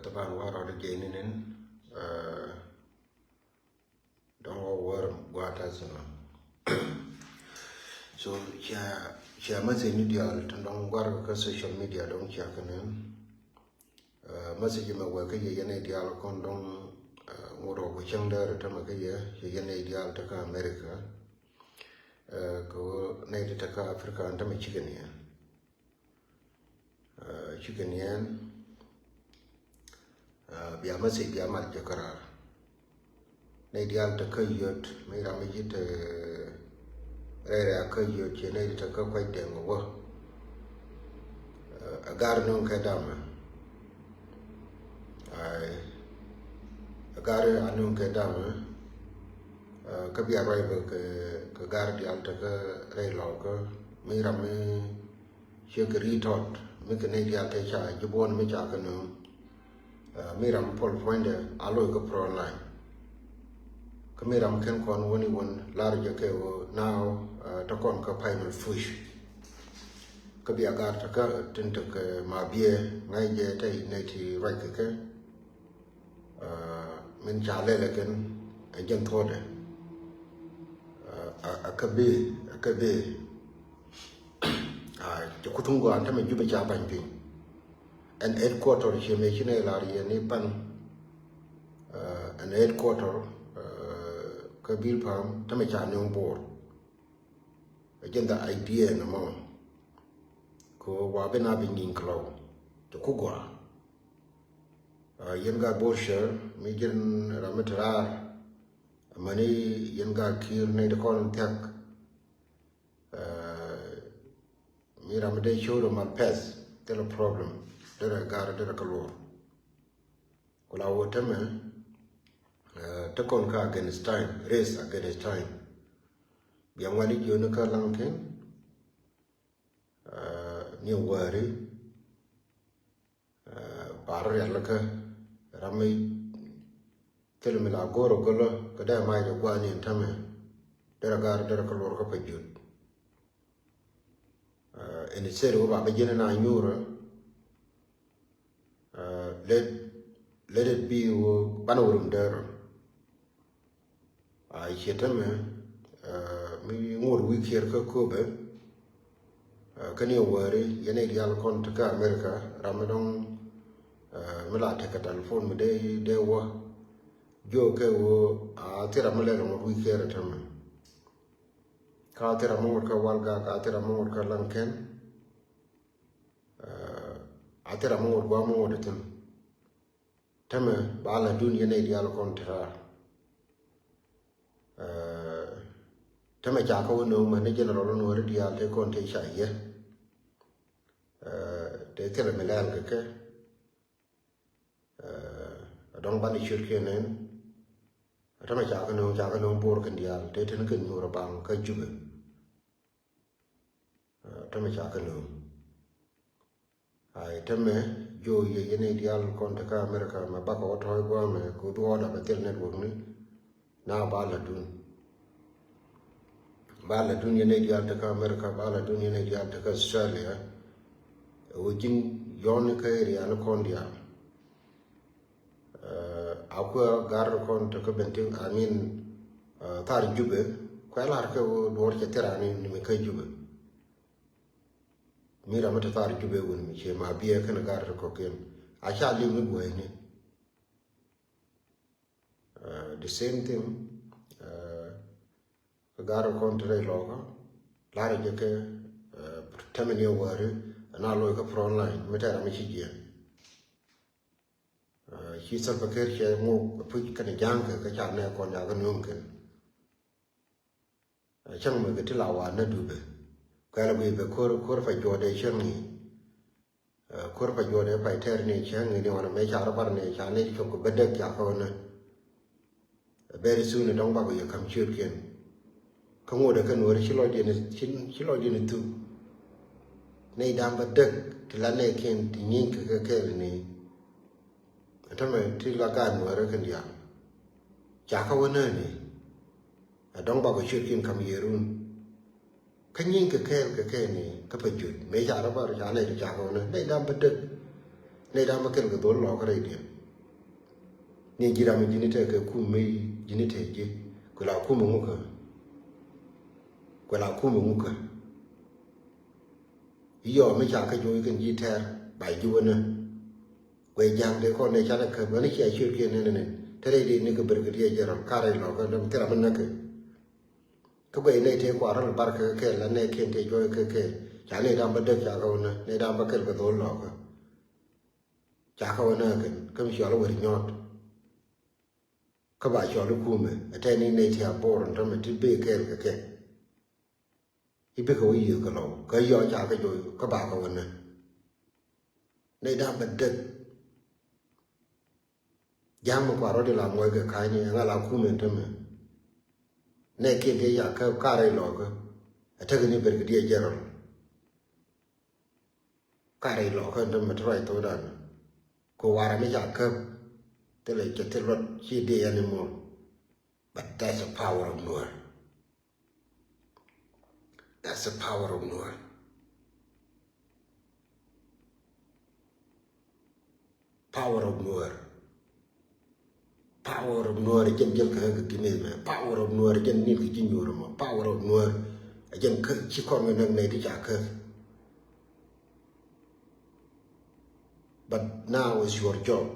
طبعا ورا جايين don't worry what has so ya message media tandong war ka social media dong cha kanen message ma wa ka ye ne dia kon dong ngoro ko changda ta ma ka ye ne dia ta ka America ko ne ta ka Africa ta ma chigani biya message biya mar ke karar ne dia ta ka yot mai ra mi ta rere ka yot che ne ta ka kwai de ngo agar non ka dama ai agar anun ka dama ka biya rai ba ka gar dia ta ka rai lo ka mai ra mi che ka ri tot mi ka ne dia ta cha jibon mi cha ka no mi ra pol point alo ka pro line Kamiram ken kon woni won large ke now ta kon ka final fush ka bi agar ta ka tinta ke ma bie ngai je tai ne ti right ke min chale le ken jen thode akabe to kutungo anta me jube cha ban pin an headquarter che me chine lari ni pan an headquarter ka bil pam tame cha nyong bor agenda idea na mo ko wa bena bin ning klo to kugwa yen ga bosher mi gen ramatra mani yen ga kir ne de kon tak mi ramade shodo mal pes tele problem dere gar dere kalor ko la wotame ta kon ka Afghanistan race Afghanistan biang wali jono ka langken ni wari bar ya laka ramai kelmila goro golo kada mai da gwani tame dara gar dara kalor ka pajut ene sero ba bajena na nyura let it be banawurum dara ai chetame mi ngor wikier ka kobe kani wari yene dial kon ta America ramadon mala ta ka telephone mi de wo jo ke wo a tira male no wikier tame ka tira mo ka walga ka tira mo ka lanken a tira mo gwa mo de tame bala dun yene dial kon ta tama cha ko no ma ne general no re dia te kon te sha ye te tere melal ke dong ban shir ke nen tama cha ko no bor kan dia te ten kan no ra bang ka jube tama cha ko no ai tame jo ye ne dia kon te ka America ma ba ko to go me ko do da ba tel network ni na ba la dun bala dunia ne dia ta ka America bala dunia ne dia ta ka Australia wujin yon ka area na kon dia akwa gar kon ta ka bentin amin tar jube ko lar ka dor ke terani ni me ka jube mira mata tar jube woni mi che ma biye kana gar ko ken a sha li mi boy ni the same thing garo kontre loga lare jeke tamani wari na lo ka pro online metara mi chije shi sal baker che mo pu kan jang ka cha ne kon ya ga num ken chang me ke tilawa na dube ka la be ko fa jode chen ni ko fa jode fa ter ni chen ni wona me cha bar ne cha ne ko bedek ya ko na very soon dong ba ko ya kam chur ken không ngồi được cái núi chỉ lo đi tu này đam vật đất thì là này khen thì nhìn cái này thằng này thì là cái núi rồi cái gì chả có vấn đề này đông bao cái chuyện kim cầm gì luôn cái nhìn cái này cái phải chuyện mấy chả đó bao chả này chả có vấn đề này đam vật đất ne da ma kel ga dol lo ka re dia ni jira mi jini te ke ku me jini te je ko la ku mu ka yo me cha ka jo ken ji ter bai ju na we jang de ko ne cha ka ba ni che chu ke ne te re di ni ka ber ga dia je ro ka re lo ka dam te ra man na ke ka we ne te kwa ra bar ka ke la ne ken te jo ke cha ne da ba de cha ka na ne da ba kel ga dol lo ka cha ka na ke ka mi sho lo we nyot ka ba sho lo ku me te ni ne ti a bo ron ta me ti be ke ibe ko yi ka lo ka yo cha ka jo ka ba ka wona ne da ba de jam mo kwa ro de la mo ga ka ni nga la ku me te me ne ke ke ya ka re lo ka ta ga ni ber ga die je ro ka re lo ka te me trai to da ko wa ra me ya ka te le ke te ro chi de anymore but that's the power of Noor. That's the power of Noor. Power of Noor. Power of Noor jen jel ka ga kime me. Power of Noor jen ni ki nyoro mo. Power of Noor jen ka chi ko me nang ne di ja ka. But now is your job.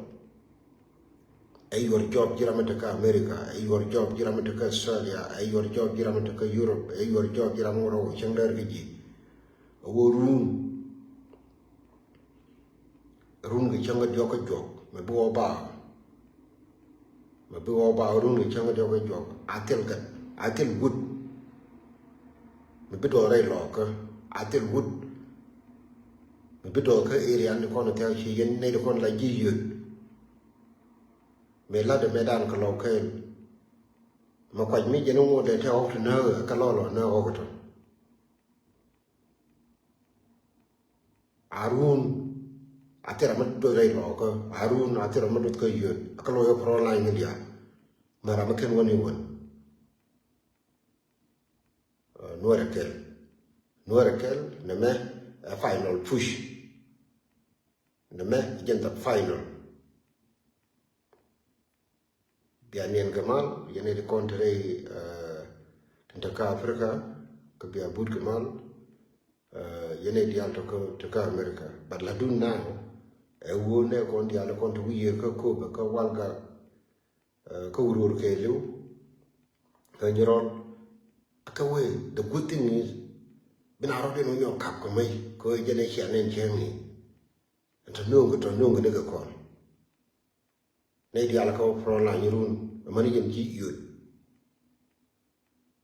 Your job jiramata America, your job jiramata Australia, your job jiramata Europe, your job jiramoro chandar giji. Wo room gi changa joka jok, me bo ba room gi changa joka jok, atel wood. Me bido rai loka, atel wood. Me bido ka area ni kono tel chi yen ne kono la ji yut. Me la de medan ka lokel ma kwaj mi jeno mo de te ok na ka lolo na ogoto arun atera ma do rai loko arun atera ma do ka yun ka lo yo pro line ndia mara ma ken woni won nuara kel na me final push na me agenda final bianien gamal yene de contre tentaka Afrika ke bia bud gamal yene di alto to ka America but la dun now e wone kon di ala kon to wiye ko ka walga ko wurur ke lew ka nyiron ka we the good thing is bina rode no yo kap ko mai ko jene chanen chemi to nungu ne ga kon ne di ala ko pro la nyirun mani yen ji yud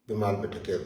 bi mal bete ke